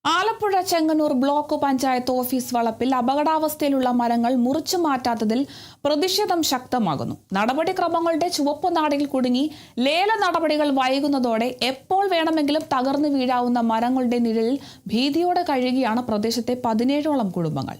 Alappuzha Chengannur block panchayat office വളപ്പിൽ അപകടാവസ്ഥയിലുള്ള മരങ്ങൾ മുറിച്ചു മാറ്റാത്തതിൽ പ്രതിഷേധം ശക്തമാകുന്നു. നടപടിക്രമങ്ങളുടെ ചുവപ്പുനാടയിൽ കുടുങ്ങി ലേല നടപടികൾ വൈകുന്നതോടെ എപ്പോൾ വേണമെങ്കിലും തകർന്നു വീഴാവുന്ന മരങ്ങളുടെ നിഴലിൽ ഭീതിയോടെ കഴിയുകയാണ് പ്രദേശത്തെ 17ഓളം കുടുംബങ്ങൾ.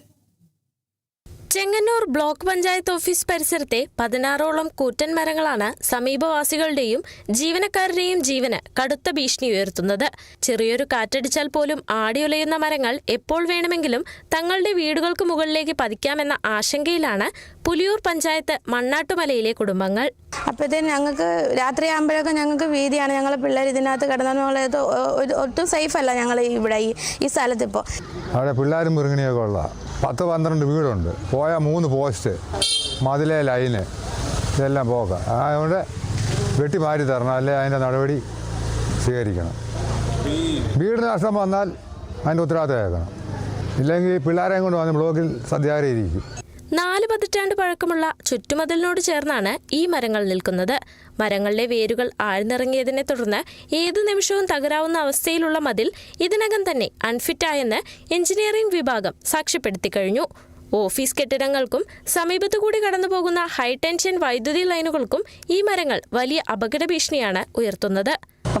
ചെങ്ങന്നൂർ ബ്ലോക്ക് പഞ്ചായത്ത് ഓഫീസ് പരിസരത്തെ 16ഓളം കൂറ്റൻ മരങ്ങളാണ് സമീപവാസികളുടെയും ജീവനക്കാരുടെയും ജീവന് കടുത്ത ഭീഷണി ഉയർത്തുന്നത്. ചെറിയൊരു കാറ്റടിച്ചാൽ പോലും ആടിയുലയുന്ന മരങ്ങൾ എപ്പോൾ വേണമെങ്കിലും തങ്ങളുടെ വീടുകൾക്ക് മുകളിലേക്ക് പതിക്കാമെന്ന ആശങ്കയിലാണ് പുലിയൂർ പഞ്ചായത്ത് മണ്ണാട്ടുമലയിലെ കുടുംബങ്ങൾ. അപ്പോഴത്തേന് ഞങ്ങൾക്ക് രാത്രിയാകുമ്പോഴൊക്കെ ഞങ്ങൾക്ക് ഭീതിയാണ്. ഞങ്ങൾ പിള്ളേർ ഇതിനകത്ത് കിടന്നത് ഒട്ടും സേഫ് അല്ല. ഞങ്ങൾ ഇവിടെ ഈ സ്ഥലത്ത് ഇപ്പോൾ അവിടെ പിള്ളേരും മുറുങ്ങണിയൊക്കെ ഉള്ള 10-12 വീടുണ്ട്. പോയ 3 പോസ്റ്റ്, മതിലെ ലൈന്, ഇതെല്ലാം പോക. അതുകൊണ്ട് വെട്ടി മാറ്റി തരണം, അല്ലെ അതിൻ്റെ നടപടി സ്വീകരിക്കണം. വീടിന് നഷ്ടം വന്നാൽ അതിൻ്റെ ഉത്തരവാദിത്തം ഏൽക്കണം. ഇല്ലെങ്കിൽ പിള്ളേരെയും കൊണ്ട് വന്ന് ബ്ലോക്കിൽ സദ്യഹാരയിരിക്കും. 4 പതിറ്റാണ്ട് പഴക്കമുള്ള ചുറ്റുമതിലിനോട് ചേർന്നാണ് ഈ മരങ്ങൾ നിൽക്കുന്നത്. മരങ്ങളുടെ വേരുകൾ ആഴ്ന്നിറങ്ങിയതിനെ തുടർന്ന് ഏതു നിമിഷവും തകരാവുന്ന അവസ്ഥയിലുള്ള മതിൽ ഇതിനകം തന്നെ അൺഫിറ്റായെന്ന് എഞ്ചിനീയറിംഗ് വിഭാഗം സാക്ഷ്യപ്പെടുത്തി കഴിഞ്ഞു. ഓഫീസ് കെട്ടിടങ്ങൾക്കും സമീപത്തുകൂടി കടന്നുപോകുന്ന ഹൈടെൻഷൻ വൈദ്യുതി ലൈനുകൾക്കും ഈ മരങ്ങൾ വലിയ അപകട ഭീഷണിയാണ് ഉയർത്തുന്നത്.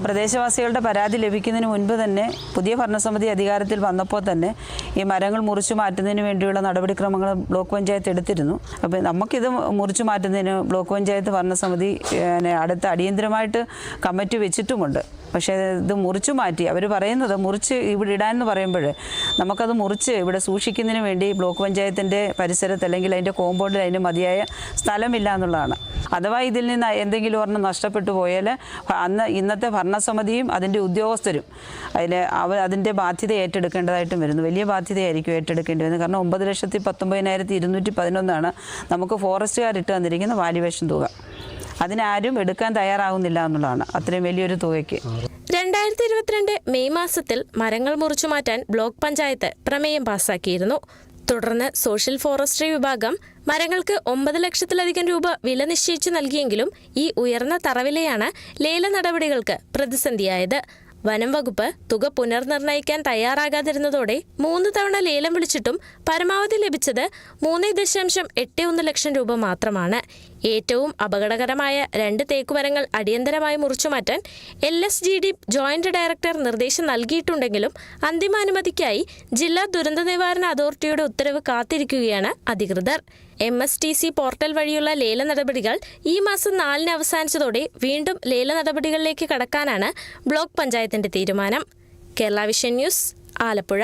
പ്രദേശവാസികളുടെ പരാതി ലഭിക്കുന്നതിന് മുൻപ് തന്നെ പുതിയ ഭരണസമിതി അധികാരത്തിൽ വന്നപ്പോൾ തന്നെ ഈ മരങ്ങൾ മുറിച്ചു മാറ്റുന്നതിന് വേണ്ടിയുള്ള നടപടിക്രമങ്ങൾ ബ്ലോക്ക് പഞ്ചായത്ത് എടുത്തിരുന്നു. അപ്പോൾ നമുക്കിത് മുറിച്ചു മാറ്റുന്നതിന് ബ്ലോക്ക് പഞ്ചായത്ത് ഭരണസമിതി അടുത്ത അടിയന്തരമായിട്ട് കമ്മിറ്റി വെച്ചിട്ടുമുണ്ട്. പക്ഷേ ഇത് മുറിച്ചു മാറ്റി അവർ പറയുന്നത് മുറിച്ച് ഇവിടെ ഇടാനെന്ന് പറയുമ്പോൾ നമുക്കത് മുറിച്ച് ഇവിടെ സൂക്ഷിക്കുന്നതിന് വേണ്ടി ബ്ലോക്ക് പഞ്ചായത്തിൻ്റെ പരിസരത്ത് അല്ലെങ്കിൽ അതിൻ്റെ കോമ്പൗണ്ടിൽ അതിന് മതിയായ സ്ഥലമില്ല എന്നുള്ളതാണ്. അഥവാ ഇതിൽ നിന്ന് എന്തെങ്കിലും ഒരെണ്ണം നഷ്ടപ്പെട്ടു പോയാൽ ഇന്നത്തെ ഭരണസമിതിയും അതിൻ്റെ ഉദ്യോഗസ്ഥരും അതിൻ്റെ ബാധ്യത ഏറ്റെടുക്കേണ്ടതായിട്ടും വരുന്നു. വലിയ ബാധ്യതയായിരിക്കും ഏറ്റെടുക്കേണ്ടി വരുന്നത്. കാരണം 9,19,211 നമുക്ക് ഫോറസ്റ്റുകാർ ഇട്ട് തന്നിരിക്കുന്ന വാല്യുവേഷൻ തുക. അതിനാരും എടുക്കാൻ തയ്യാറാവുന്നില്ല എന്നുള്ളതാണ് അത്രയും വലിയൊരു തുകയ്ക്ക്. 2022 മെയ് മാസത്തിൽ മരങ്ങൾ മുറിച്ചു മാറ്റാൻ ബ്ലോക്ക് പഞ്ചായത്ത് പ്രമേയം പാസാക്കിയിരുന്നു. തുടർന്ന് സോഷ്യൽ ഫോറസ്ട്രി വിഭാഗം മരങ്ങൾക്ക് 9 ലക്ഷത്തിലധികം രൂപ വില നിശ്ചയിച്ചു നൽകിയെങ്കിലും ഈ ഉയർന്ന തറവിലയാണ് ലേല നടപടികൾക്ക് പ്രതിസന്ധിയായത്. വനം വകുപ്പ് തുക പുനർനിർണയിക്കാൻ തയ്യാറാകാതിരുന്നതോടെ 3 തവണ ലേലം വിളിച്ചിട്ടും പരമാവധി ലഭിച്ചത് 3.81 ലക്ഷം രൂപ മാത്രമാണ്. ഏറ്റവും അപകടകരമായ 2 തേക്കുമരങ്ങൾ അടിയന്തരമായി മുറിച്ചുമാറ്റാൻ LSGD ജോയിന്റ് ഡയറക്ടർ നിർദ്ദേശം നൽകിയിട്ടുണ്ടെങ്കിലും അന്തിമാനുമതിക്കായി ജില്ലാ ദുരന്ത നിവാരണ അതോറിറ്റിയുടെ ഉത്തരവ് കാത്തിരിക്കുകയാണ് അധികൃതർ. MSTC പോർട്ടൽ വഴിയുള്ള ലേല നടപടികൾ ഈ മാസം 4-ന് അവസാനിച്ചതോടെ വീണ്ടും ലേല നടപടികളിലേക്ക് കടക്കാനാണ് ബ്ലോക്ക് പഞ്ചായത്തിന്റെ തീരുമാനം. Kerala vision news, Alappuzha.